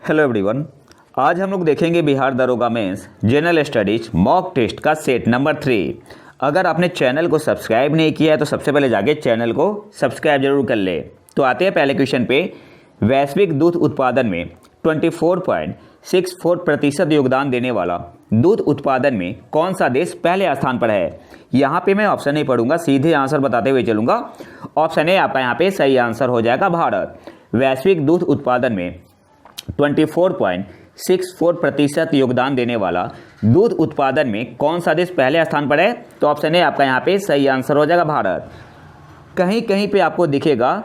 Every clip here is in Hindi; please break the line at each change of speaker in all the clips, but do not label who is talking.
हेलो एवरीवन, आज हम लोग देखेंगे बिहार दरोगा mains general studies mock test का सेट नंबर 3। अगर आपने चैनल को सब्सक्राइब नहीं किया है तो सबसे पहले जाके चैनल को सब्सक्राइब जरूर कर ले। तो आते हैं पहले क्वेश्चन पे। वैश्विक दूध उत्पादन में 24.64% योगदान देने वाला दूध उत्पादन में कौन सा देश पहले स्थान पर है? यहाँ पे मैं ऑप्शन नहीं पढ़ूंगा, सीधे आंसर बताते हुए चलूंगा। ऑप्शन ए आपका यहाँ पे सही आंसर हो जाएगा भारत। वैश्विक दूध उत्पादन में 24.64% योगदान देने वाला दूध उत्पादन में कौन सा देश पहले स्थान पर है? तो ऑप्शन ए आपका यहाँ पे सही आंसर हो जाएगा भारत। कहीं कहीं पे आपको दिखेगा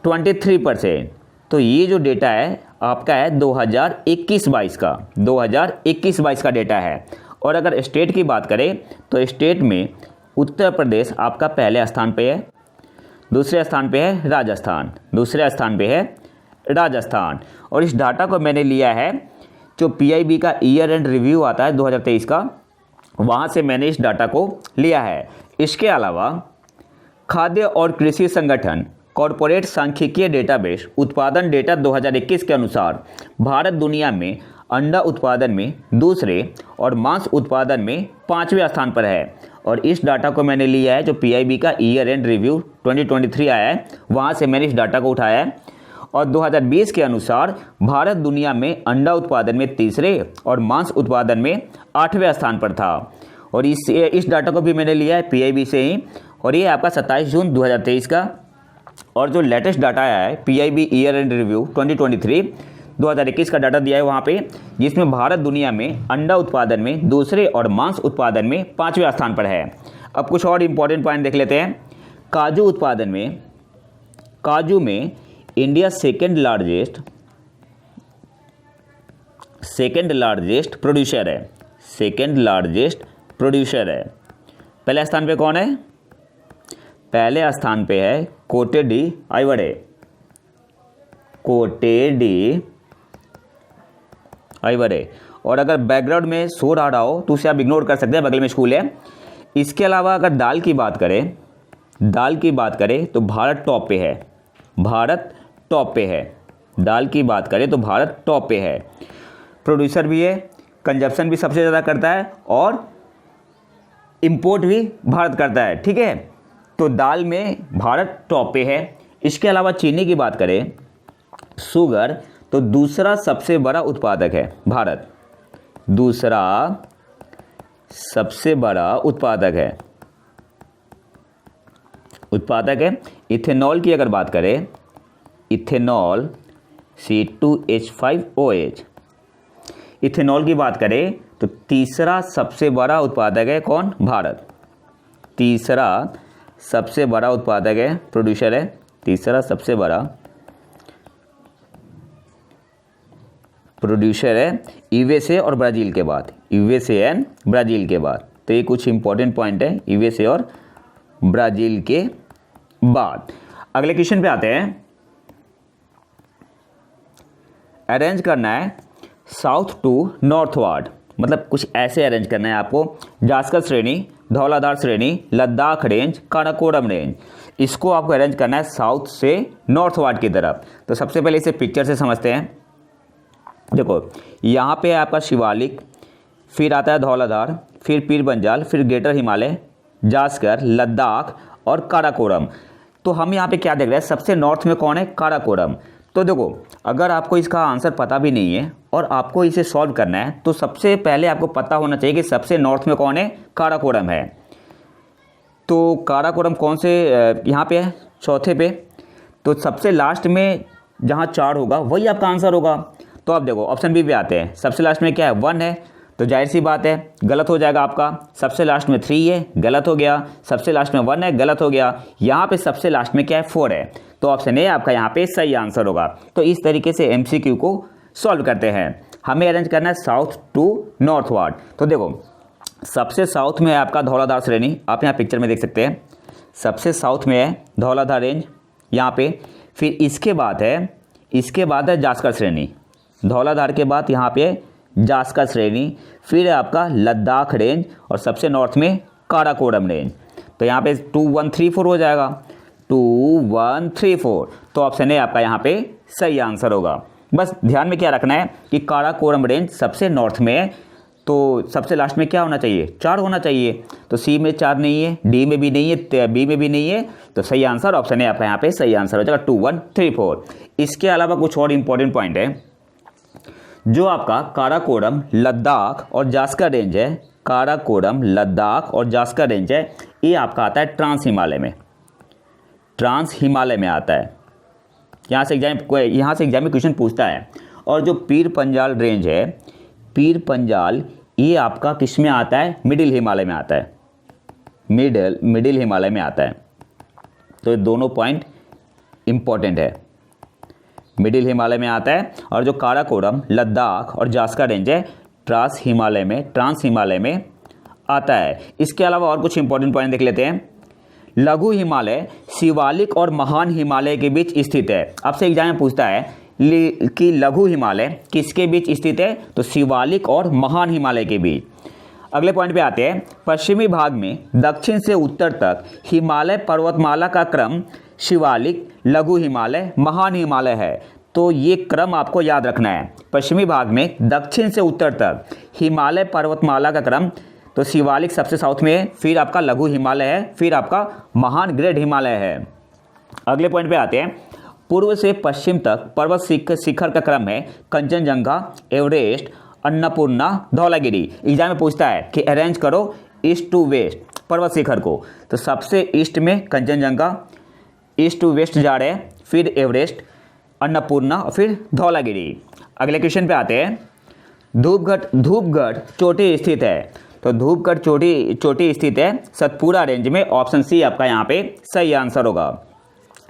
23%, तो ये जो डेटा है आपका है 2021-22 का, 2021-22 का डेटा है। और अगर स्टेट की बात करें तो स्टेट में उत्तर प्रदेश आपका पहले स्थान पे है, दूसरे स्थान पे है राजस्थान, दूसरे स्थान पे है राजस्थान। और इस डाटा को मैंने लिया है जो पीआईबी का ईयर एंड रिव्यू आता है 2023 का, वहाँ से मैंने इस डाटा को लिया है। इसके अलावा खाद्य और कृषि संगठन कॉरपोरेट सांख्यिकीय डेटाबेस उत्पादन डेटा 2021 के अनुसार भारत दुनिया में अंडा उत्पादन में दूसरे और मांस उत्पादन में 5वें स्थान पर है। और इस डाटा को मैंने लिया है जो पीआईबी का ईयर एंड रिव्यू 2023 आया है, वहाँ से मैंने इस डाटा को उठाया है। और 2020 के अनुसार भारत दुनिया में अंडा उत्पादन में तीसरे और मांस उत्पादन में 8वें स्थान पर था। और इस डाटा को भी मैंने लिया है पीआईबी से ही, और ये आपका 27 जून 2023 का। और जो लेटेस्ट डाटा आया है पीआईबी ईयर एंड रिव्यू 2021 का डाटा दिया है वहाँ पे, जिसमें भारत दुनिया में अंडा उत्पादन में दूसरे और मांस उत्पादन में 5वें स्थान पर है। अब कुछ और इम्पोर्टेंट पॉइंट देख लेते हैं। काजू उत्पादन में, काजू में इंडिया सेकेंड लार्जेस्ट प्रोड्यूसर है, सेकेंड लार्जेस्ट प्रोड्यूसर है। पहले स्थान पे कौन है? पहले स्थान पे है कोटे डी आइवरे, कोटे डी आइवरे। और अगर बैकग्राउंड में शोर आ रहा हो तो उसे आप इग्नोर कर सकते हैं, बगल में स्कूल है। इसके अलावा अगर दाल की बात करें तो भारत टॉप पे है, भारत टॉप पे है। दाल की बात करें तो भारत टॉप पे है, प्रोड्यूसर भी है, कंजप्शन भी सबसे ज़्यादा करता है और इंपोर्ट भी भारत करता है, ठीक है। तो दाल में भारत टॉप पे है। इसके अलावा चीनी की बात करें, शुगर, तो दूसरा सबसे बड़ा उत्पादक है भारत, दूसरा सबसे बड़ा उत्पादक है। इथेनॉल की अगर बात करें, इथेनॉल C2H5OH, इथेनॉल की बात करें तो तीसरा सबसे बड़ा उत्पादक है कौन? भारत। तीसरा सबसे बड़ा उत्पादक है, प्रोड्यूसर है, तीसरा सबसे बड़ा प्रोड्यूसर है यूएसए और ब्राज़ील के बाद, यूएसए एंड ब्राज़ील के बाद। तो ये कुछ इंपॉर्टेंट पॉइंट है यूएसए और ब्राज़ील के बाद। अगले क्वेश्चन पे आते हैं। अरेंज करना है साउथ टू नॉर्थवर्ड, मतलब कुछ ऐसे अरेंज करना है आपको। जास्कर श्रेणी, धौलाधार श्रेणी, लद्दाख रेंज, काराकोरम रेंज, इसको आपको अरेंज करना है साउथ से नॉर्थवर्ड की तरफ। तो सबसे पहले इसे पिक्चर से समझते हैं। देखो यहाँ पे आपका शिवालिक, फिर आता है धौलाधार, फिर पीर पंजाल, फिर ग्रेटर हिमालय, जास्कर, लद्दाख और काराकोरम। तो हम यहाँ पे क्या देख रहे हैं? सबसे नॉर्थ में कौन है? काराकोरम। तो देखो अगर आपको इसका आंसर पता भी नहीं है और आपको इसे सॉल्व करना है तो सबसे पहले आपको पता होना चाहिए कि सबसे नॉर्थ में कौन है? काराकोरम है। तो काराकोरम कौन से यहाँ पे है? चौथे पे। तो सबसे लास्ट में जहाँ 4 होगा वही आपका आंसर होगा। तो आप देखो ऑप्शन बी पे आते हैं। सबसे लास्ट में क्या है? 1 है, तो जाहिर सी बात है गलत हो जाएगा आपका। सबसे लास्ट में 3 है, गलत हो गया। सबसे लास्ट में 1 है, गलत हो गया। यहाँ पे सबसे लास्ट में क्या है? 4 है, तो ऑप्शन ए आपका यहाँ पे सही आंसर होगा। तो इस तरीके से एमसीक्यू को सॉल्व करते हैं। हमें अरेंज करना है साउथ टू नॉर्थवर्ड। तो देखो सबसे साउथ में है आपका धौलाधार श्रेणी, आप यहाँ पिक्चर में देख सकते हैं। सबसे साउथ में है धौलाधार रेंज यहाँ पे। फिर इसके बाद है जास्कर श्रेणी, धौलाधार के बाद यहाँ पे जास्कर श्रेणी, फिर है आपका लद्दाख रेंज और सबसे नॉर्थ में काराकोरम रेंज। तो यहाँ पे 2 1 3 4 हो जाएगा, 2 1 3 4। तो ऑप्शन ए आपका यहाँ पे सही आंसर होगा। बस ध्यान में क्या रखना है कि काराकोरम रेंज सबसे नॉर्थ में है, तो सबसे लास्ट में क्या होना चाहिए, 4 होना चाहिए। तो सी में 4 नहीं है, डी में भी नहीं है, बी में भी नहीं है, तो सही आंसर ऑप्शन है आपका यहाँ पे सही आंसर हो जाएगा 2 1 3 4। इसके अलावा कुछ और इंपॉर्टेंट पॉइंट है, जो आपका काराकोरम लद्दाख और जास्कर रेंज है, काराकोरम लद्दाख और जास्कर रेंज है, ये आपका आता है ट्रांस हिमालय में, ट्रांस हिमालय में आता है। यहाँ से एग्जाम में क्वेश्चन पूछता है। और जो पीर पंजाल रेंज है, पीर पंजाल, ये आपका किस में आता है, मिडिल हिमालय में आता है, मिडिल हिमालय में आता है। तो ये दोनों पॉइंट इंपॉर्टेंट है, मिडिल हिमालय में आता है। और जो काराकोरम लद्दाख और जास्कर रेंज है, ट्रांस हिमालय में आता है। इसके अलावा और कुछ इंपॉर्टेंट पॉइंट देख लेते हैं। लघु हिमालय शिवालिक और महान हिमालय के बीच स्थित है। आपसे एग्जाम में पूछता है कि लघु हिमालय किसके बीच स्थित है, तो शिवालिक और महान हिमालय के बीच। अगले पॉइंट पे आते हैं। पश्चिमी भाग में दक्षिण से उत्तर तक हिमालय पर्वतमाला का क्रम शिवालिक, लघु हिमालय, महान हिमालय है। तो ये क्रम आपको याद रखना है। पश्चिमी भाग में दक्षिण से उत्तर तक हिमालय पर्वतमाला का क्रम, तो शिवालिक सबसे साउथ में है, फिर आपका लघु हिमालय है, फिर आपका महान ग्रेट हिमालय है। अगले पॉइंट पे आते हैं। पूर्व से पश्चिम तक पर्वत शिखर का क्रम है कंचनजंगा, एवरेस्ट, अन्नपूर्णा, धौलागिरी। एग्जाम में पूछता है कि अरेंज करो ईस्ट टू वेस्ट पर्वत शिखर को, तो सबसे ईस्ट में कंचनजंगा, ईस्ट टू वेस्ट जा रहे हैं, फिर एवरेस्ट, अन्नपूर्णा और फिर धौलागिरी। अगले क्वेश्चन पे आते हैं। धूपगढ़ चोटी स्थित है, तो धूपगढ़ चोटी स्थित है सतपुरा रेंज में, ऑप्शन सी आपका यहाँ पे सही आंसर होगा।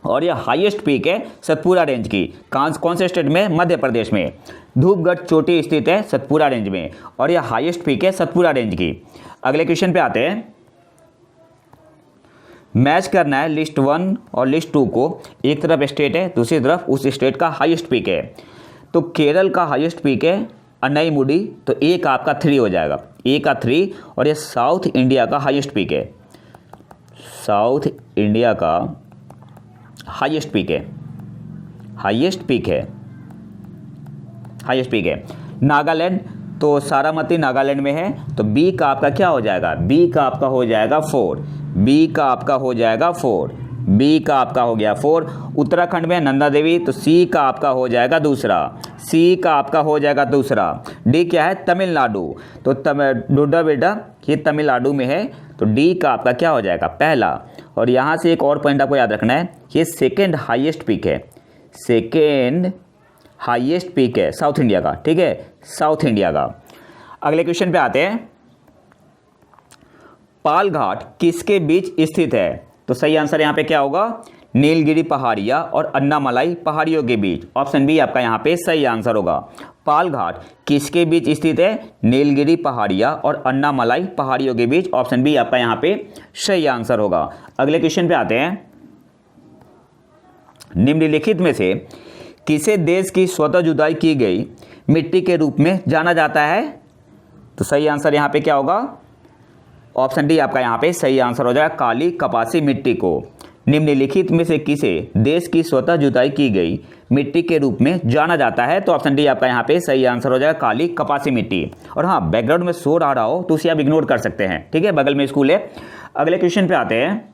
और यह हाईएस्ट पीक है सतपुरा रेंज की, कौन से स्टेट में, मध्य प्रदेश में। धूपगढ़ चोटी स्थित है सतपुरा रेंज में और यह हाईएस्ट पीक है सतपुरा रेंज की। अगले क्वेश्चन पे आते हैं। मैच करना है लिस्ट 1 और लिस्ट 2 को, एक तरफ स्टेट है, दूसरी तरफ उस स्टेट का हाईएस्ट पीक है। तो केरल का हाईएस्ट पीक है अनाईमुडी, तो ए का आपका 3 हो जाएगा, ए का 3। और ये साउथ इंडिया का हाईएस्ट पीक है, साउथ इंडिया का हाईएस्ट पीक है। नागालैंड, तो सारामती नागालैंड में है, तो बी का आपका क्या हो जाएगा, बी का आपका हो जाएगा 4, बी का आपका हो जाएगा 4, बी का आपका हो गया 4। उत्तराखंड में नंदा देवी, तो सी का आपका हो जाएगा दूसरा, सी का आपका हो जाएगा दूसरा। डी क्या है, तमिलनाडु, तो डोडा बेटा ये तमिलनाडु में है, तो डी का आपका क्या हो जाएगा, पहला। और यहाँ से एक और पॉइंट आपको याद रखना है, ये सेकेंड हाईएस्ट पीक है, सेकेंड हाईएस्ट पीक है साउथ इंडिया का, ठीक है, साउथ इंडिया का। अगले क्वेश्चन पे आते हैं। पाल घाट किसके बीच स्थित है, तो सही आंसर यहाँ पे क्या होगा, नीलगिरी पहाड़ियाँ और अन्नामलाई पहाड़ियों के बीच, ऑप्शन बी आपका यहाँ पे सही आंसर होगा। पाल घाट किसके बीच स्थित है, नीलगिरी पहाड़ियाँ और अन्नामलाई पहाड़ियों के बीच, ऑप्शन बी आपका यहाँ पे सही आंसर होगा। अगले क्वेश्चन पे आते हैं। निम्नलिखित में से किसे देश की स्वतः जुदाई की गई मिट्टी के रूप में जाना जाता है, तो सही आंसर यहाँ पे क्या होगा, ऑप्शन डी आपका यहाँ पे सही आंसर हो जाएगा, काली कपासी मिट्टी को। निम्नलिखित में से किसे देश की स्वतः जुताई की गई मिट्टी के रूप में जाना जाता है, तो ऑप्शन डी आपका यहाँ पे सही आंसर हो जाएगा, काली कपासी मिट्टी। और हाँ, बैकग्राउंड में शोर आ रहा हो तो उसे आप इग्नोर कर सकते हैं, ठीक है, बगल में स्कूल है। अगले क्वेश्चन पे आते हैं।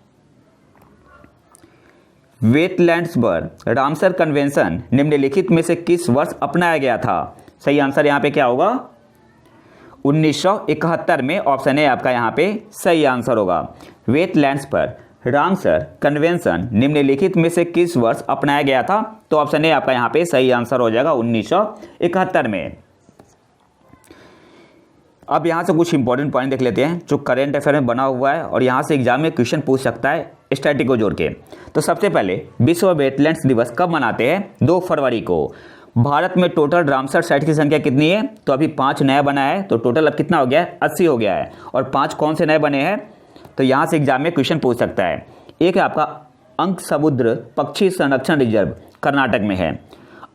वेटलैंड्स पर रामसर कन्वेंशन निम्नलिखित में से किस वर्ष अपनाया गया था, सही आंसर यहाँ पे क्या होगा, 1971 में, ऑप्शन ए आपका यहाँ पे सही आंसर होगा। वेटलैंड्स पर रामसर कन्वेंशन निम्नलिखित में से किस वर्ष अपनाया गया था, तो ऑप्शन ए आपका यहाँ पे सही आंसर हो जाएगा 1971 में। अब यहाँ से कुछ इंपॉर्टेंट पॉइंट देख लेते हैं जो करेंट अफेयर में बना हुआ है और यहाँ से एग्जाम में क्वेश्चन पूछ सकता है स्टैटिक को जोड़ के। तो सबसे पहले विश्व वेटलैंड्स दिवस कब मनाते हैं, 2 फरवरी को। भारत में टोटल रामसर साइट की संख्या कितनी है, तो अभी 5 नया बना है, तो टोटल अब कितना हो गया है, 80 हो गया है। और 5 कौन से नए बने हैं, तो यहाँ से एग्जाम में क्वेश्चन पूछ सकता है। एक है आपका अंक समुद्र पक्षी संरक्षण रिजर्व, कर्नाटक में है।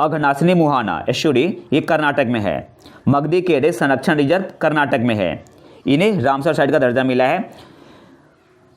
अघनासिनी मुहाना एश्योरी, ये कर्नाटक में है। मगधी केरे संरक्षण रिजर्व, कर्नाटक में है, इन्हें रामसर साइट का दर्जा मिला है।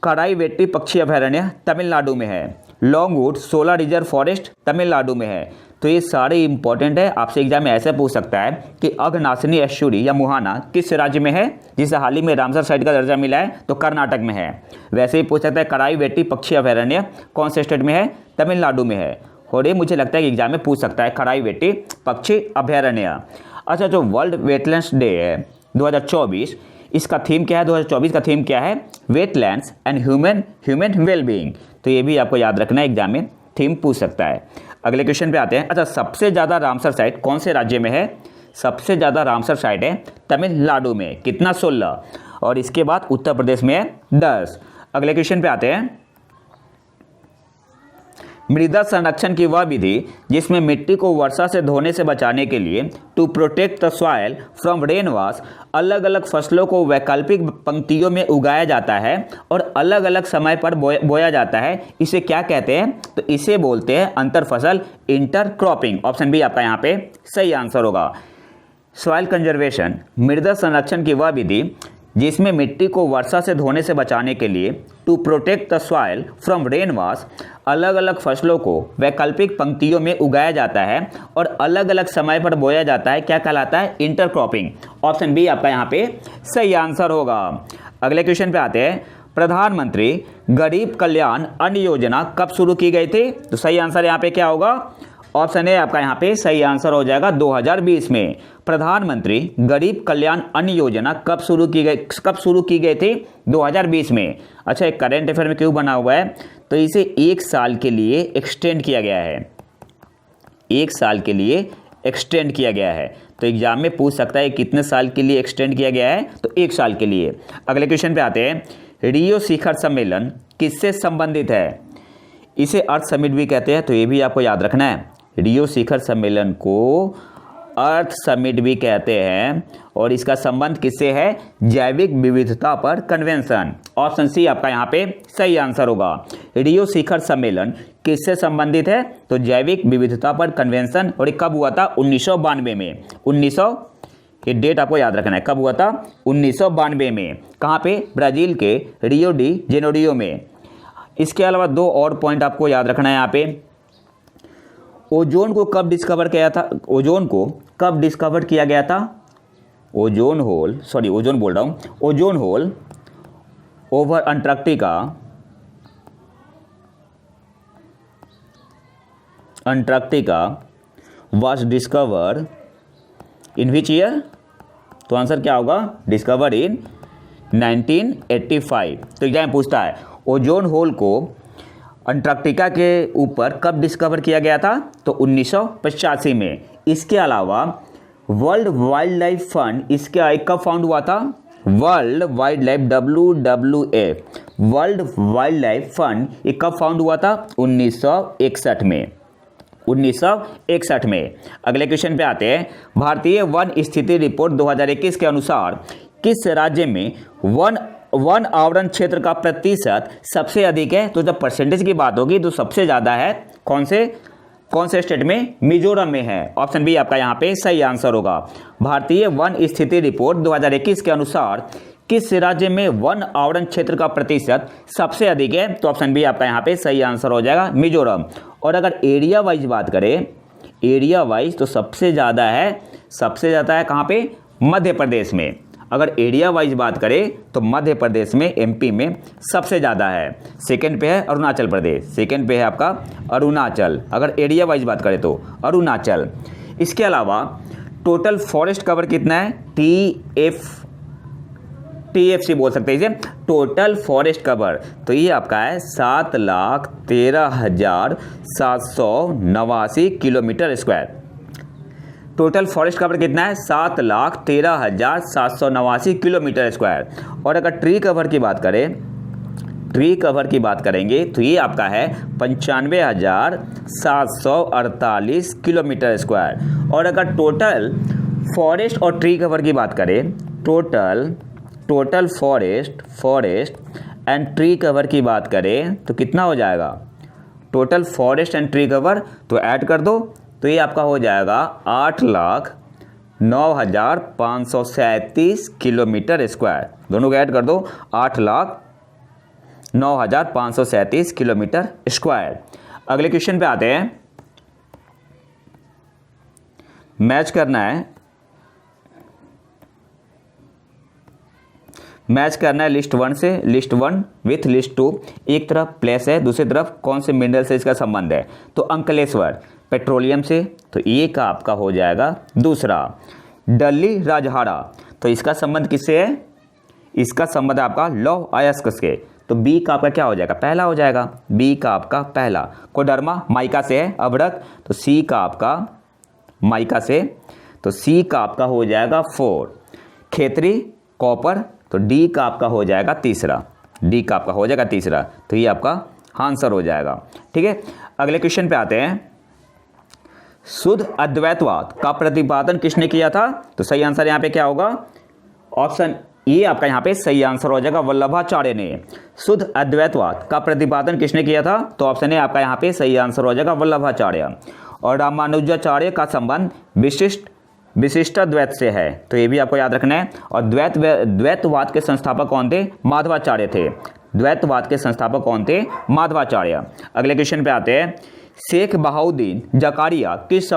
कराईवेट्टी पक्षी अभयारण्य तमिलनाडु में है। लॉन्गवुड 16 रिजर्व फॉरेस्ट तमिलनाडु में है। तो ये सारे इंपॉर्टेंट है। आपसे एग्जाम में ऐसे पूछ सकता है कि अघनाशिनी एस्चुरी या मुहाना किस राज्य में है, जिसे हाल ही में रामसर साइट का दर्जा मिला है, तो कर्नाटक में है। वैसे ही पूछ सकता है कराईवेटी पक्षी अभयारण्य कौन से स्टेट में है, तमिलनाडु में है। और ये मुझे लगता है कि एग्जाम में पूछ सकता है कराईवेटी पक्षी अभयारण्य। अच्छा, जो वर्ल्ड वेटलैंड्स डे है 2024, इसका थीम क्या है? 2024 का थीम क्या है? Wetlands and human wellbeing. तो ये भी आपको याद रखना है, एग्जाम में थीम पूछ सकता है। अगले क्वेश्चन पे आते हैं। अच्छा, सबसे ज़्यादा रामसर साइट कौन से राज्य में है? सबसे ज़्यादा रामसर साइट है तमिलनाडु में, कितना? 16। और इसके बाद उत्तर प्रदेश में है 10। अगले क्वेश्चन पे आते हैं। मृदा संरक्षण की वह विधि जिसमें मिट्टी को वर्षा से धोने से बचाने के लिए to protect the soil from rain wash अलग अलग फसलों को वैकल्पिक पंक्तियों में उगाया जाता है और अलग अलग समय पर बोया जाता है, इसे क्या कहते हैं? तो इसे बोलते हैं अंतर फसल, इंटरक्रॉपिंग। ऑप्शन बी आपका यहाँ पे सही आंसर होगा। सॉइल कंजर्वेशन, मृदा संरक्षण की वह विधि जिसमें मिट्टी को वर्षा से धोने से बचाने के लिए to protect the soil from rain wash अलग अलग फसलों को वैकल्पिक पंक्तियों में उगाया जाता है और अलग अलग समय पर बोया जाता है, क्या कहलाता है? इंटरक्रॉपिंग। ऑप्शन बी आपका यहाँ पे सही आंसर होगा। अगले क्वेश्चन पे आते हैं। प्रधानमंत्री गरीब कल्याण अन्न योजना कब शुरू की गई थी? तो सही आंसर यहाँ पे क्या होगा? ऑप्शन ए आपका यहाँ पे सही आंसर हो जाएगा 2020 में। प्रधानमंत्री गरीब कल्याण अन्न योजना कब शुरू की गई थी? 2020 में। अच्छा, एक करेंट अफेयर में क्यों बना हुआ है? तो इसे 1 साल के लिए एक्सटेंड किया गया है। 1 साल के लिए एक्सटेंड किया गया है। तो एग्जाम में पूछ सकता है कितने साल के लिए एक्सटेंड किया गया है? तो 1 साल के लिए। अगले क्वेश्चन पे आते हैं। रियो शिखर सम्मेलन किससे संबंधित है? इसे अर्थ समिट भी कहते हैं, तो ये भी आपको याद रखना है। रियो शिखर सम्मेलन को अर्थ समिट भी कहते हैं और इसका संबंध किससे है? जैविक विविधता पर कन्वेंशन। ऑप्शन सी आपका यहाँ पे सही आंसर होगा। रियो शिखर सम्मेलन किससे संबंधित है? तो जैविक विविधता पर कन्वेंशन। और ये कब हुआ था? 1992 में। ये डेट आपको याद रखना है, कब हुआ था? 1992 में। कहाँ पे? ब्राज़ील के रियो डी जेनेरियो में। इसके अलावा 2 और पॉइंट आपको याद रखना है यहाँ पे। ओजोन को कब डिस्कवर किया था? ओजोन को कब डिस्कवर किया गया था? Ozone hole over Antarctica was discover in which year? तो आंसर क्या होगा? डिस्कवर इन 1985। तो एग्जाम पूछता है ओजोन होल को अंटार्कटिका के ऊपर कब डिस्कवर किया गया था? तो 1985 में। इसके अलावा वर्ल्ड वाइल्ड लाइफ फंड इसके कब फाउंड हुआ था? World wild life WWF world wild life fund ये कब फाउंड हुआ था? 1961 में। 1961 में। अगले क्वेश्चन पे आते हैं। भारतीय वन स्थिति रिपोर्ट 2021 के अनुसार किस राज्य में वन आवरण क्षेत्र का प्रतिशत सबसे अधिक है? तो जब परसेंटेज की बात होगी तो सबसे ज़्यादा है कौन से स्टेट में? मिजोरम में है। ऑप्शन बी आपका यहाँ पे सही आंसर होगा। भारतीय वन स्थिति रिपोर्ट 2021 के अनुसार किस राज्य में वन आवरण क्षेत्र का प्रतिशत सबसे अधिक है? तो ऑप्शन बी आपका यहाँ पे सही आंसर हो जाएगा, मिजोरम। और अगर एरिया वाइज बात करें, एरिया वाइज तो सबसे ज़्यादा है कहाँ पे? मध्य प्रदेश में। अगर एरिया वाइज बात करें तो मध्य प्रदेश में, MP में सबसे ज़्यादा है। सेकंड पे है अरुणाचल प्रदेश, सेकंड पे है आपका अरुणाचल। अगर एरिया वाइज बात करें तो अरुणाचल। इसके अलावा टोटल फॉरेस्ट कवर कितना है? TFC बोल सकते हैं इसे, टोटल फॉरेस्ट कवर। तो ये आपका है 7,13,789 kilometre square. Total forest cover कितना है? 7,13,789 किलोमीटर स्क्वायर। और अगर ट्री कवर की बात करेंगे तो ये आपका है 95,748 किलोमीटर स्क्वायर। और अगर टोटल फॉरेस्ट और ट्री कवर की बात करें, total forest and tree cover की बात करें तो कितना हो जाएगा? Total forest and tree cover तो ऐड कर दो तो ये आपका हो जाएगा 8,09,537 किलोमीटर स्क्वायर। दोनों को ऐड कर दो, 8,09,537 किलोमीटर स्क्वायर। अगले क्वेश्चन पे आते हैं। मैच करना है लिस्ट 1 से, लिस्ट 1 विथ लिस्ट 2। एक तरफ प्लेस है, दूसरी तरफ कौन से मिनरल से इसका संबंध है, तो अंकलेश्वर पेट्रोलियम से, तो ये का आपका हो जाएगा दूसरा। डल्ली राजहारा, तो इसका संबंध किससे है, इसका संबंध है आपका लौह अयस्क से, तो बी का आपका क्या हो जाएगा, पहला हो जाएगा, बी का आपका पहला। कोडर्मा माइका से है, अभ्रक, तो सी का आपका माइका से, तो सी का आपका हो जाएगा 4। खेतरी कॉपर, तो डी का आपका हो जाएगा तीसरा, डी का आपका हो जाएगा तीसरा, तो ये आपका आंसर हो जाएगा। ठीक है, अगले क्वेश्चन पे आते हैं। शुद्ध अद्वैतवाद का प्रतिपादन किसने किया था, तो सही आंसर यहाँ पे क्या होगा, ऑप्शन ये आपका यहाँ पे सही आंसर हो जाएगा, वल्लभाचार्य ने। शुद्ध अद्वैतवाद का प्रतिपादन किसने किया था, तो ऑप्शन ए आपका यहाँ पे सही आंसर हो जाएगा, वल्लभाचार्य। और रामानुजाचार्य का संबंध विशिष्टाद्वैत से है, तो ये भी आपको याद रखना है। और द्वैतवाद के संस्थापक कौन थे, माधवाचार्य थे। द्वैतवाद के संस्थापक कौन थे, माधवाचार्य। अगले क्वेश्चन पे आते हैं। शेख बहाउद्दीन जकारिया किस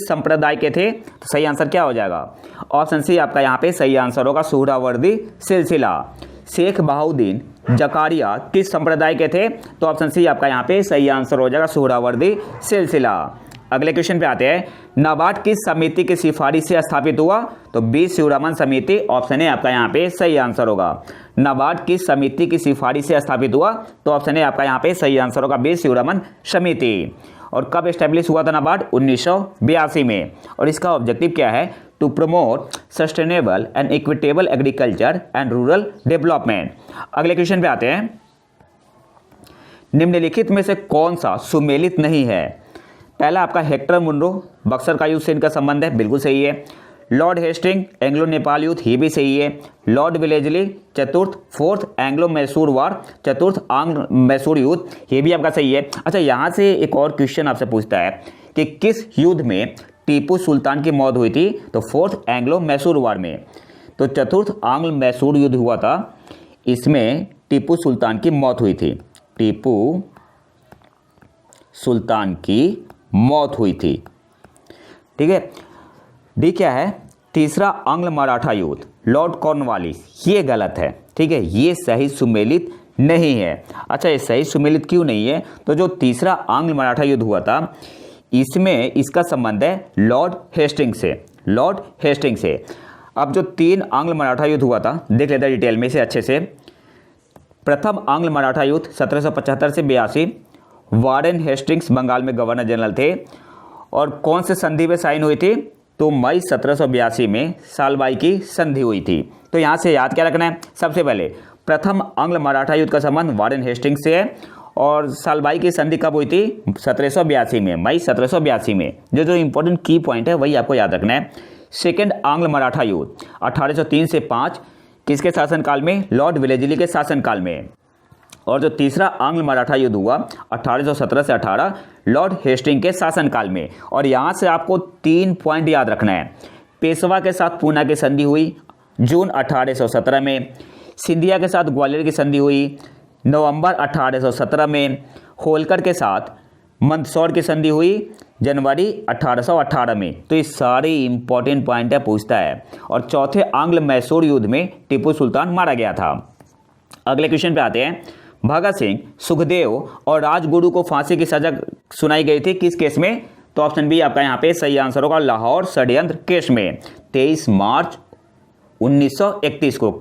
संप्रदाय के थे, तो सही आंसर क्या हो जाएगा, ऑप्शन सी आपका यहाँ पे सही आंसर होगा, सुहरावर्दी सिलसिला। शेख बहाउद्दीन जकारिया किस संप्रदाय के थे, तो ऑप्शन सी आपका यहाँ पे सही आंसर हो जाएगा, सुहरावर्दी सिलसिला। अगले क्वेश्चन पे आते हैं। नाबार्ड किस समिति की सिफारिश से स्थापित हुआ, तो बी शिवरमन समिति, ऑप्शन ए आपका यहाँ पे सही आंसर होगा। नाबार्ड किस समिति की सिफारिश से स्थापित हुआ, तो ऑप्शन ए आपका यहाँ पे सही आंसर होगा, बी शिवरमन समिति। और कब एस्टेब्लिश हुआ था नाबार्ड, 1982 में। और इसका ऑब्जेक्टिव क्या है, to promote sustainable and equitable agriculture and rural development. अगले क्वेश्चन पे आते हैं। निम्नलिखित में से कौन सा सुमेलित नहीं है, पहला आपका हेक्टर मुनरो बक्सर का युद्ध से इनका संबंध है, बिल्कुल सही है। लॉर्ड हेस्टिंग एंग्लो नेपाल युद्ध, ये भी सही है। Lord Wellesley fourth Anglo Mysore war, चतुर्थ आंग्ल मैसूर युद्ध, ये भी आपका सही है। अच्छा, यहाँ से एक और क्वेश्चन आपसे पूछता है कि किस युद्ध में टीपू सुल्तान की मौत हुई थी, तो फोर्थ एंग्लो मैसूर वार में। तो चतुर्थ आंग्ल मैसूर युद्ध हुआ था, इसमें टीपू सुल्तान की मौत हुई थी, टीपू सुल्तान की मौत हुई थी। ठीक है, डी क्या है, तीसरा आंग्ल मराठा युद्ध, लॉर्ड कॉर्नवालिस, ये गलत है। ठीक है, ये सही सुमेलित नहीं है। अच्छा, ये सही सुमेलित क्यों नहीं है, तो जो तीसरा आंग्ल मराठा युद्ध हुआ था, इसमें इसका संबंध है लॉर्ड हेस्टिंग से, लॉर्ड हेस्टिंग से। अब जो 3 आंग्ल मराठा युद्ध हुआ था, देख लेते हैं डिटेल में से अच्छे से। प्रथम आंग्ल मराठा युद्ध 1775 से 82, वारेन हेस्टिंग्स बंगाल में गवर्नर जनरल थे। और कौन से संधि में साइन हुई थी, तो मई 1782 में सालबाई की संधि हुई थी। तो यहाँ से याद क्या रखना है, सबसे पहले प्रथम आंग्ल मराठा युद्ध का संबंध वारेन हेस्टिंग्स से है, और सालबाई की संधि कब हुई थी, 1782 में, मई 1782 में। जो इंपॉर्टेंट की पॉइंट है वही आपको याद रखना है। सेकेंड आंग्ल मराठा युद्ध 1803 से 5, किसके शासनकाल में, लॉर्ड विलेजली के शासनकाल में। और जो तीसरा आंग्ल मराठा युद्ध हुआ 1817 से 18, लॉर्ड हेस्टिंग के शासनकाल में। और यहाँ से आपको 3 पॉइंट याद रखना है। पेशवा के साथ पूना की संधि हुई जून 1817 में, सिंधिया के साथ ग्वालियर की संधि हुई नवंबर 1817 में, होलकर के साथ मंदसौर की संधि हुई जनवरी 1818 में। तो ये सारे इंपॉर्टेंट पॉइंट है, पूछता है। और चौथे आंग्ल मैसूर युद्ध में टीपू सुल्तान मारा गया था। अगले क्वेश्चन पे आते हैं। भगत सिंह, सुखदेव और राजगुरु को फांसी की सजा सुनाई गई थी किस केस में, तो ऑप्शन बी आपका यहाँ पे सही आंसर होगा, लाहौर षड्यंत्र केस में। 23 मार्च 1931 को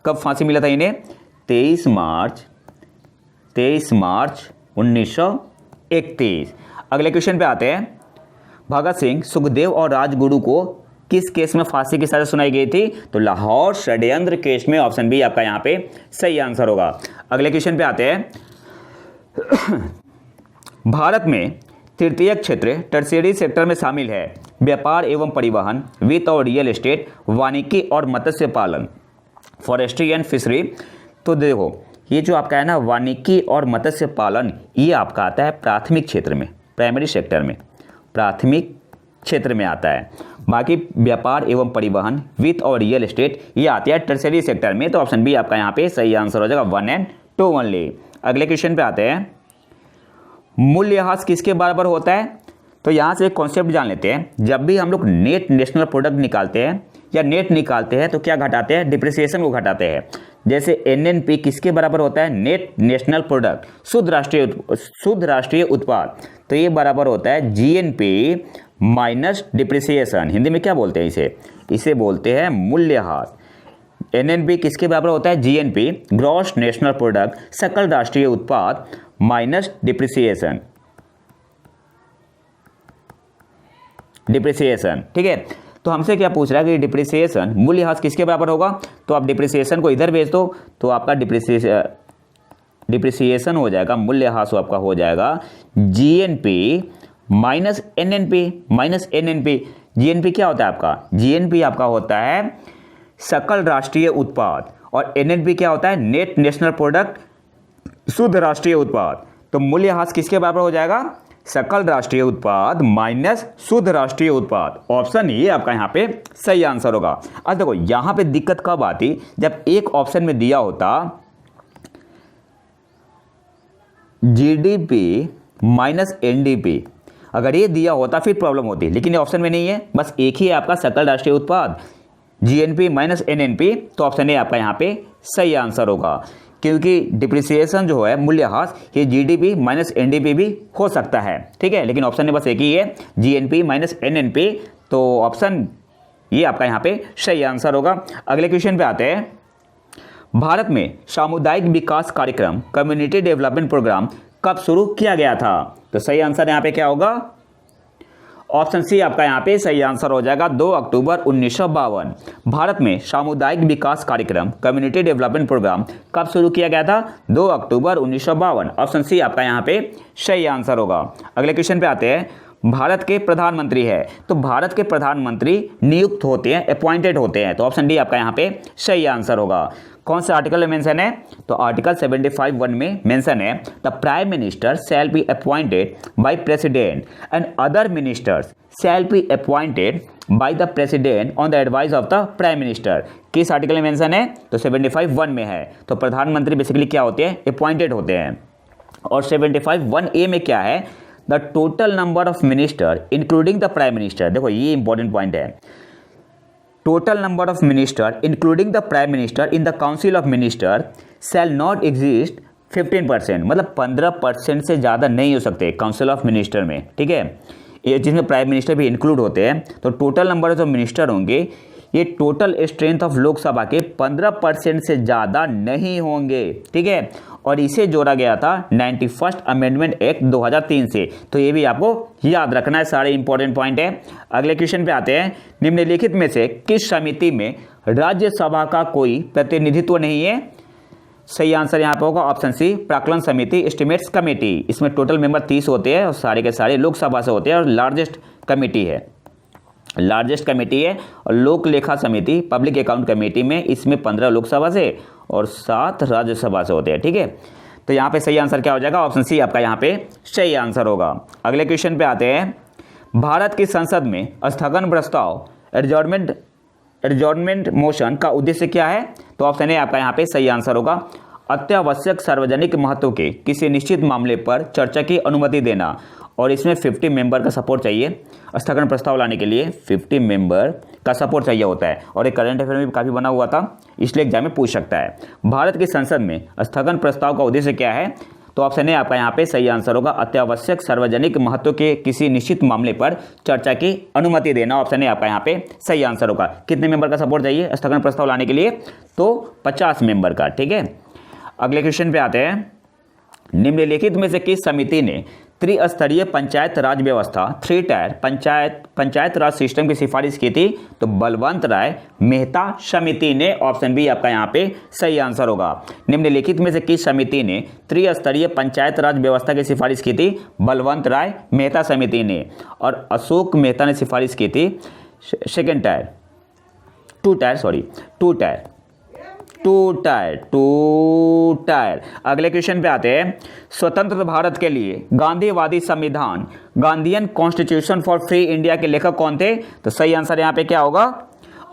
कब फांसी मिला था इन्हें, 23 मार्च 1931। अगले क्वेश्चन पे आते हैं। भगत सिंह, सुखदेव और राजगुरु को किस केस में फांसी की सजा सुनाई गई थी, तो लाहौर षड्यंत्र केस में। ऑप्शन बी आपका यहाँ पे सही आंसर होगा। अगले क्वेश्चन पे आते हैं। भारत में तृतीयक क्षेत्र टर्शियरी सेक्टर में शामिल है व्यापार एवं परिवहन, वित्त और रियल एस्टेट, वानिकी और मत्स्य पालन, फॉरेस्ट्री एंड फिशरी। तो देखो, ये जो आपका है ना वानिकी और मत्स्य पालन, ये आपका आता है प्राथमिक क्षेत्र में, प्राइमरी सेक्टर में, प्राथमिक क्षेत्र में आता है। बाकी व्यापार एवं परिवहन, वित्त और रियल एस्टेट ये आते हैं टर्शियरी सेक्टर में। तो ऑप्शन बी आपका यहाँ पे सही आंसर हो जाएगा, 1 और 2 ओनली। अगले क्वेश्चन पे आते हैं। मूल्यह्रास किसके बराबर होता है, तो यहाँ से एक कॉन्सेप्ट जान लेते हैं। जब भी हम लोग नेट नेशनल प्रोडक्ट निकालते हैं या नेट निकालते हैं तो क्या घटाते हैं? डिप्रिसिएशन को घटाते हैं। जैसे एनएनपी किसके बराबर होता है? नेट नेशनल प्रोडक्ट, शुद्ध राष्ट्रीय उत्पाद। तो ये बराबर होता है जीएनपी माइनस डिप्रिसिएशन। हिंदी में क्या बोलते हैं इसे बोलते हैं मूल्यह्रास। एनएनपी किसके बराबर होता है? जीएनपी, ग्रॉस नेशनल प्रोडक्ट, सकल राष्ट्रीय उत्पाद माइनस डिप्रिसिएशन। ठीक है। तो हमसे क्या पूछ रहा है कि डिप्रिसिएशन मूल्यह्रास किसके बराबर होगा? तो आप डिप्रिसिएशन को इधर भेज दो तो आपका डिप्रिसिएशन हो जाएगा, मूल्यह्रास आपका हो जाएगा जीएनपी माइनस एनएनपी। जीएनपी क्या होता है आपका? जीएनपी आपका होता है सकल राष्ट्रीय उत्पाद और एनएनपी क्या होता है? नेट नेशनल प्रोडक्ट, शुद्ध राष्ट्रीय उत्पाद। तो मूल्यह्रास किसके बराबर हो जाएगा? सकल राष्ट्रीय उत्पाद माइनस शुद्ध राष्ट्रीय उत्पाद। ऑप्शन ये आपका यहाँ पे सही आंसर होगा। अब देखो यहाँ पे दिक्कत कब आती? जब एक ऑप्शन में दिया होता जीडीपी माइनस एनडीपी, अगर ये दिया होता फिर प्रॉब्लम होती, लेकिन ये ऑप्शन में नहीं है, बस एक ही है आपका सकल राष्ट्रीय उत्पाद जीएनपी माइनस एनएनपी। तो ऑप्शन ए आपका यहाँ पे सही आंसर होगा, क्योंकि डिप्रिसिएशन जो है मूल्यह्रास ये जीडीपी माइनस एनडीपी भी हो सकता है। ठीक है, लेकिन ऑप्शन में बस एक ही है जीएनपी माइनस एनएनपी। तो ऑप्शन ये आपका यहाँ पे सही आंसर होगा। अगले क्वेश्चन पे आते हैं। भारत में सामुदायिक विकास कार्यक्रम कम्युनिटी डेवलपमेंट प्रोग्राम कब शुरू किया गया था? तो सही आंसर यहाँ पे क्या होगा? ऑप्शन सी आपका यहाँ पे सही आंसर हो जाएगा 2 अक्टूबर 1952। भारत में सामुदायिक विकास कार्यक्रम कम्युनिटी डेवलपमेंट प्रोग्राम कब शुरू किया गया था? 2 अक्टूबर 1952। ऑप्शन सी आपका यहाँ पे सही आंसर होगा। अगले क्वेश्चन पे आते हैं। भारत के प्रधानमंत्री है, तो भारत के प्रधानमंत्री नियुक्त होते हैं, अपॉइंटेड होते हैं। तो ऑप्शन डी आपका यहाँ पे सही आंसर होगा। कौन से आर्टिकल में मेंशन है? तो आर्टिकल 75(1) में मेंशन है the prime minister shall be appointed by president and other ministers shall be appointed by the president on the advice of the prime minister. किस आर्टिकल में मेंशन है? तो 75(1) में है। तो प्रधानमंत्री बेसिकली क्या होते हैं? अपॉइंटेड होते हैं। और 75(1)(a) में क्या है? The total number of minister including the prime minister. देखो ये इंपॉर्टेंट पॉइंट है। Total number of minister including the prime minister in the council of minister shall not exist 15%, मतलब 15% से ज़्यादा नहीं हो सकते काउंसिल ऑफ मिनिस्टर में। ठीक है, ये जिसमें प्राइम मिनिस्टर भी इंक्लूड होते हैं। तो टोटल नंबर जो मिनिस्टर होंगे ये टोटल स्ट्रेंथ ऑफ लोकसभा के 15% से ज़्यादा नहीं होंगे। ठीक है, और इसे जोड़ा गया था 91st अमेंडमेंट एक्ट 2003 से। तो ये भी आपको याद रखना है, सारे इंपॉर्टेंट पॉइंट है। अगले क्वेश्चन पे आते हैं। निम्नलिखित में से किस समिति में राज्यसभा का कोई प्रतिनिधित्व नहीं है? सही आंसर यहाँ पे होगा ऑप्शन सी प्राक्कलन समिति, एस्टिमेट्स कमेटी। इसमें टोटल मेंबर 30 होते हैं और सारे के सारे लोकसभा से होते हैं और लार्जेस्ट कमेटी है। और लोक लेखा समिति, पब्लिक अकाउंट कमेटी में इसमें 15 लोकसभा से और 7 राज्यसभा से होते हैं। ठीक है, तो यहाँ पे सही आंसर क्या हो जाएगा? ऑप्शन सी आपका यहाँ पे सही आंसर होगा। अगले क्वेश्चन पे आते हैं। भारत की संसद में स्थगन प्रस्ताव एडजॉर्नमेंट मोशन का उद्देश्य क्या है? तो ऑप्शन ए आपका यहाँ पे सही आंसर होगा अत्यावश्यक सार्वजनिक महत्व के किसी निश्चित मामले पर चर्चा की अनुमति देना। और इसमें 50 मेंबर का सपोर्ट चाहिए। स्थगन प्रस्ताव लाने के लिए 50 मेंबर का सपोर्ट चाहिए होता है और एक करंट अफेयर में भी काफ़ी बना हुआ था, इसलिए एग्जाम में पूछ सकता है। भारत की संसद में स्थगन प्रस्ताव का उद्देश्य क्या है? तो ऑप्शन ए आपका यहाँ पे सही आंसर होगा अत्यावश्यक सार्वजनिक महत्व के किसी निश्चित मामले पर चर्चा की अनुमति देना। ऑप्शन ए आपका यहाँ पे सही आंसर होगा। कितने मेंबर का सपोर्ट चाहिए स्थगन प्रस्ताव लाने के लिए? तो 50 मेंबर का। ठीक है, अगले क्वेश्चन पे आते हैं। निम्नलिखित में से किस समिति ने त्रिस्तरीय पंचायत राज व्यवस्था 3 टायर पंचायत राज सिस्टम की सिफारिश की थी? तो बलवंत राय मेहता समिति ने। ऑप्शन बी आपका यहाँ पे सही आंसर होगा। निम्नलिखित में से किस समिति ने त्रिस्तरीय पंचायत राज व्यवस्था की सिफारिश की थी? बलवंत राय मेहता समिति ने। और अशोक मेहता ने सिफारिश की थी 2 टायर। अगले क्वेश्चन पे आते हैं। स्वतंत्र भारत के लिए गांधीवादी संविधान Gandhian constitution for free India के लेखक कौन थे? तो सही आंसर यहाँ पे क्या होगा?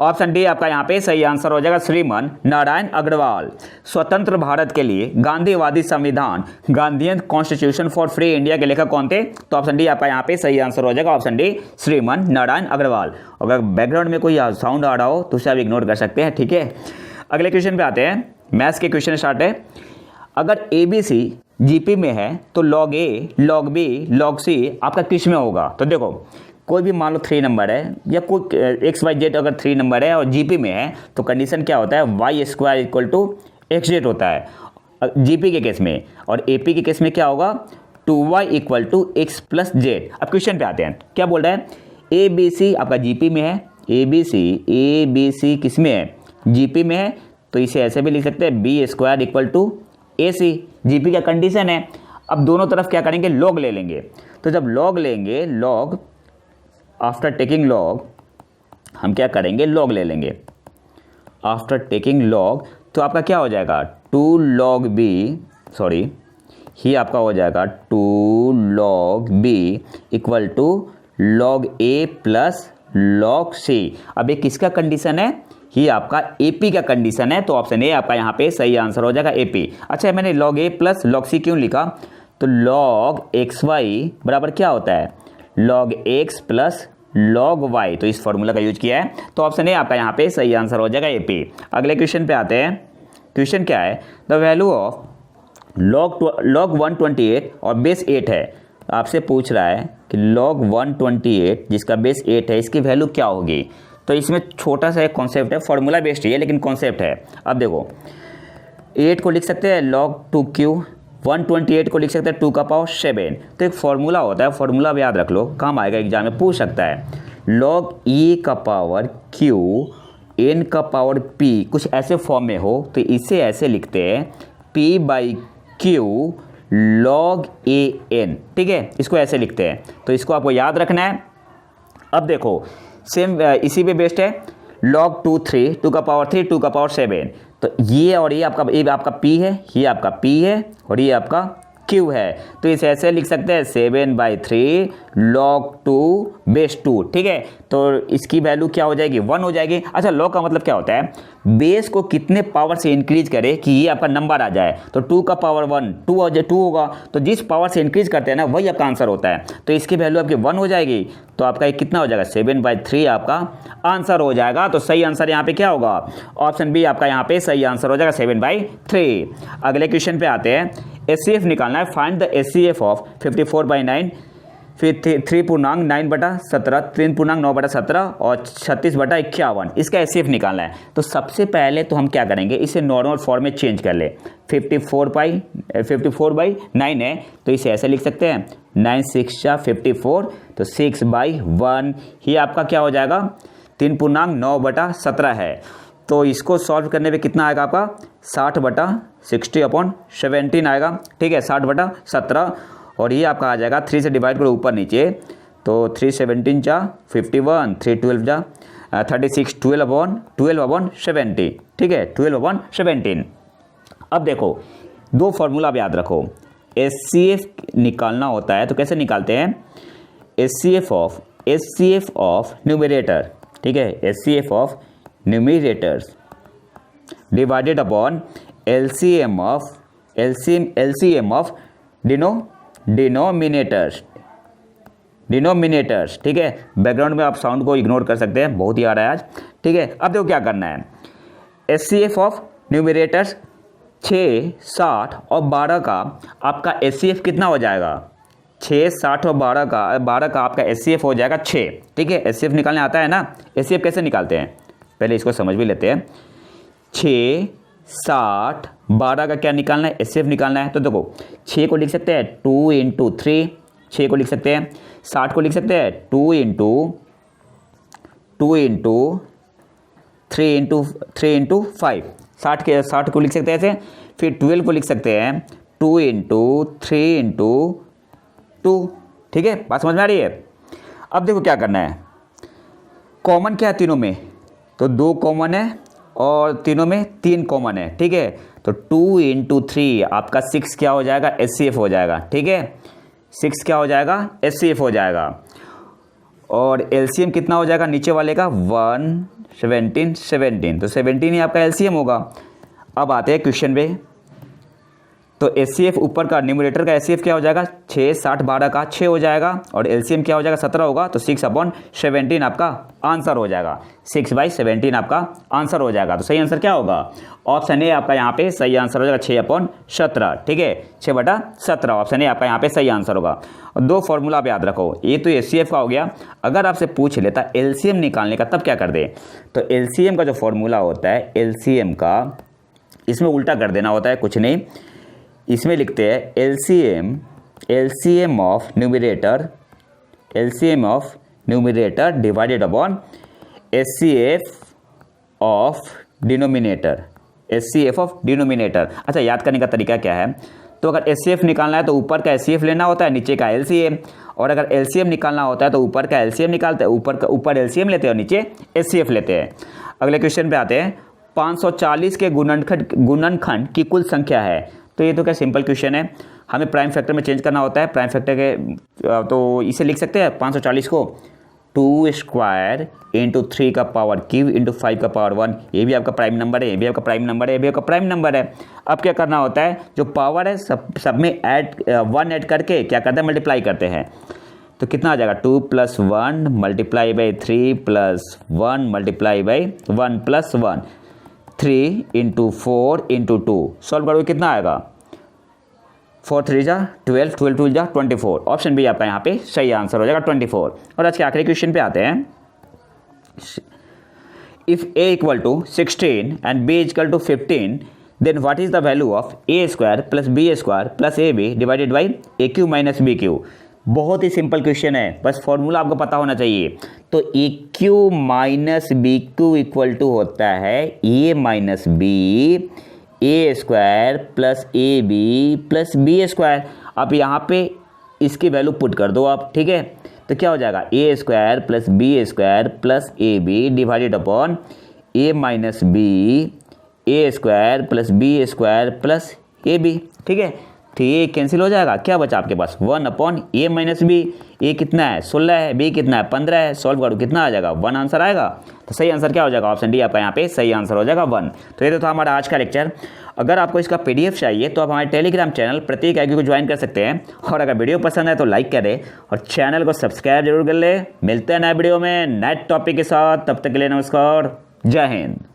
ऑप्शन डी आपका यहाँ पे सही आंसर हो जाएगा श्रीमान नारायण अग्रवाल। स्वतंत्र भारत के लिए गांधीवादी संविधान Gandhian constitution for free India के लेखक कौन थे? तो ऑप्शन डी आपका यहाँ पे सही आंसर हो जाएगा, ऑप्शन डी श्रीमान नारायण अग्रवाल। अगर बैकग्राउंड में कोई साउंड आ रहा हो तो उसे आप इग्नोर कर सकते हैं, ठीक है। अगले क्वेश्चन पे आते हैं, मैथ्स के क्वेश्चन स्टार्ट है। अगर ABC जीपी में है तो log A, log B, log C आपका किस में होगा? तो देखो कोई भी मान लो 3 नंबर है या कोई XYZ अगर 3 नंबर है और जीपी में है तो कंडीशन क्या होता है? y² = xz होता है जीपी के केस में, और AP के केस में क्या होगा? 2y = x + z। अब क्वेश्चन पे आते हैं, क्या बोल रहा है? ABC आपका जीपी में है, ABC किस में है? जीपी में है, तो इसे ऐसे भी लिख सकते हैं B² = AC, जीपी का कंडीशन है। अब दोनों तरफ क्या करेंगे? लॉग ले लेंगे। तो जब लॉग लेंगे, लॉग आफ्टर टेकिंग लॉग हम क्या करेंगे? लॉग ले लेंगे। आफ्टर टेकिंग लॉग तो आपका क्या हो जाएगा? 2 log B, सॉरी ही आपका हो जाएगा 2 log B = log A + log C। अब ये किसका कंडीशन है? ही आपका AP का कंडीशन है, तो ऑप्शन ए आपका यहाँ पे सही आंसर हो जाएगा AP। अच्छा, मैंने log A + log C क्यों लिखा? तो log XY बराबर क्या होता है? log X + log Y, तो इस फॉर्मूला का यूज किया है, तो ऑप्शन ए आपका यहाँ पे सही आंसर हो जाएगा AP। अगले क्वेश्चन पे आते हैं। क्वेश्चन क्या है? द वैल्यू ऑफ log 128 और बेस 8 है। आपसे पूछ रहा है कि log 128 जिसका बेस 8 है इसकी वैल्यू क्या होगी? तो इसमें छोटा सा एक कॉन्सेप्ट है, फॉर्मूला बेस्ड है लेकिन कॉन्सेप्ट है। अब देखो 8 को लिख सकते हैं log 2q, 128 को लिख सकते हैं 2⁻7। तो एक फॉर्मूला होता है, फॉर्मूला भी याद रख लो, काम आएगा एग्जाम में, पूछ सकता है। log e⁻q n⁻p कुछ ऐसे फॉर्म में हो तो इसे ऐसे लिखते हैं p/q log an, ठीक है, इसको ऐसे लिखते हैं, तो इसको आपको याद रखना है। अब देखो सेम इसी पे बेस्ड है log 2 2⁻3 2⁻7, तो ये और ये आपका P है, ये आपका P है और ये आपका Q है, तो इसे ऐसे लिख सकते हैं 7/3 log 2 बेस 2, ठीक है। तो इसकी वैल्यू क्या हो जाएगी? 1 हो जाएगी। अच्छा, log का मतलब क्या होता है? बेस को कितने पावर से इंक्रीज करे कि ये आपका नंबर आ जाए, तो 2⁻1 2 होगा, तो जिस पावर से इंक्रीज करते हैं ना वही आपका आंसर होता है, तो इसकी वैल्यू आपकी 1 हो जाएगी, तो आपका ये कितना हो जाएगा? 7/3 आपका आंसर हो जाएगा। तो सही आंसर यहाँ पे क्या होगा? ऑप्शन बी आपका यहाँ पे सही आंसर हो जाएगा 7/3। अगले क्वेश्चन पे आते हैं, HCF निकालना है। फाइंड द HCF ऑफ 54/9, फिर 3.9/17, 3.9/17 और 36/51, इसका HCF निकालना है। तो सबसे पहले तो हम क्या करेंगे? इसे नॉर्मल फॉर्म में चेंज कर ले। 54/9 है तो इसे ऐसे लिख सकते हैं 9 6 54, तो 6/1 ही आपका क्या हो जाएगा? 3.9/17 है। तो इसको सॉल्व करने पे कितना आएगा आपका? 60/60/17 आएगा, ठीक है, 60/17, और ये आपका आ जाएगा 3 से डिवाइड करो ऊपर नीचे, तो 3 17 जा 51, 3 12 जा 36, 12/70, ठीक है, 12/17। अब देखो दो फॉर्मूला आप याद रखो, HCF निकालना होता है तो कैसे निकालते हैं? HCF ऑफ न्यूमरेटर, ठीक है, HCF of numerators divided upon LCM of denominators, ठीक है। बैकग्राउंड में आप साउंड को इग्नोर कर सकते हैं, बहुत ही आ रहा है आज, ठीक है। अब देखो क्या करना है, HCF ऑफ न्यूमरेटर्स 6, 60 और 12 का आपका HCF कितना हो जाएगा? 6, 60 और 12 का आपका HCF हो जाएगा 6, ठीक है। HCF निकालने आता है ना? HCF कैसे निकालते हैं पहले इसको समझ भी लेते हैं। 6, 60, 12 का क्या निकालना है? HCF निकालना है। तो देखो 6 को लिख सकते हैं 2 × 3, 6 को लिख सकते हैं। 60 को लिख सकते हैं 2 × 3 × 5, 60 को लिख सकते हैं ऐसे। फिर 12 को लिख सकते हैं 2 × 3 × 2, ठीक है, बात समझ में आ रही है। अब देखो क्या करना है, कॉमन क्या है तीनों में? तो 2 कॉमन है और तीनों में 3 कॉमन है, ठीक है। तो 2 × 3 आपका 6 क्या हो जाएगा? HCF हो जाएगा, ठीक है, 6 क्या हो जाएगा? HCF हो जाएगा। और LCM कितना हो जाएगा नीचे वाले का? 1 17 तो 17 ही आपका एलसीएम होगा। अब आते हैं क्वेश्चन पे। तो एचसीएफ ऊपर का न्यूमरेटर का एचसीएफ क्या हो जाएगा, 6 60 12 का 6 हो जाएगा, और एलसीएम क्या हो जाएगा 17 होगा, तो 6/17 आपका आंसर हो जाएगा। 6/17 आपका आंसर हो जाएगा। तो सही आंसर क्या होगा, ऑप्शन ए आपका यहाँ पे सही आंसर हो जाएगा 6/17। ठीक है, 6/17 ऑप्शन ए आपका यहाँ पे सही आंसर होगा। और दो फॉर्मूला आप याद रखो, ये तो एचसीएफ का हो गया। अगर आपसे पूछ लेता एलसीएम निकालने का तब क्या कर दे, तो एलसीएम का जो फॉर्मूला होता है एलसीएम का, इसमें उल्टा कर देना होता है, कुछ नहीं, इसमें लिखते हैं LCM of numerator divided upon HCF of denominator. अच्छा, याद करने का तरीका क्या है, तो अगर एचसीएफ निकालना है तो ऊपर का एचसीएफ लेना होता है, नीचे का एलसीएम, और अगर एलसीएम निकालना होता है तो ऊपर का एलसीएम निकालते हैं, ऊपर एलसीएम लेते हैं और नीचे एचसीएफ लेते हैं। अगले क्वेश्चन पे आते हैं। 540 के गुणनखंड की कुल संख्या है। तो ये तो क्या सिंपल क्वेश्चन है, हमें प्राइम फैक्टर में चेंज करना होता है। प्राइम फैक्टर के तो इसे लिख सकते हैं 540 को 2 स्क्वायर इंटू 3 का पावर क्यूब इंटू 5 का पावर 1। ये भी आपका प्राइम नंबर है, ये भी आपका प्राइम नंबर है, ये भी आपका प्राइम नंबर है। अब क्या करना होता है, जो पावर है सब में वन ऐड करके क्या करते हैं, मल्टीप्लाई करते हैं। तो कितना आ जाएगा, 2 + 1 multiply by 3 + 1 multiply by 1 + 1, 3 × 4 × 2। Solve करोगे कितना आएगा, 4 3 जा 12, 12 2 जा 24। ऑप्शन बी आपका यहाँ पे सही आंसर हो जाएगा 24। और आज के आखिरी क्वेश्चन पे आते हैं। If a = 16 and b = 15, then what is the value of a² + b² + ab divided by aq - bq। बहुत ही सिंपल क्वेश्चन है, बस फॉर्मूला आपको पता होना चाहिए। तो aq - bq इक्वल टू होता है a - b a² + ab + b²। आप यहाँ पे इसकी वैल्यू पुट कर दो आप, ठीक है। तो क्या हो जाएगा, a² + b² + ab divided upon a - b a² + b² + ab। ठीक है, तो ये कैंसिल हो जाएगा, क्या बचा आपके पास, 1/a - b। ए कितना है 16 है, बी कितना है 15 है। सॉल्व करो कितना आ जाएगा, 1 आंसर आएगा। तो सही आंसर क्या हो जाएगा, ऑप्शन डी आपका यहाँ पे सही आंसर हो जाएगा 1। तो ये तो था हमारा आज का लेक्चर। अगर आपको इसका पीडीएफ चाहिए तो आप हमारे टेलीग्राम चैनल प्रतीक IQ को ज्वाइन कर सकते हैं। और अगर वीडियो पसंद है तो लाइक करें और चैनल को सब्सक्राइब जरूर कर ले। मिलते हैं नए वीडियो में नए टॉपिक के साथ, तब तक के लिए नमस्कार, जय हिंद।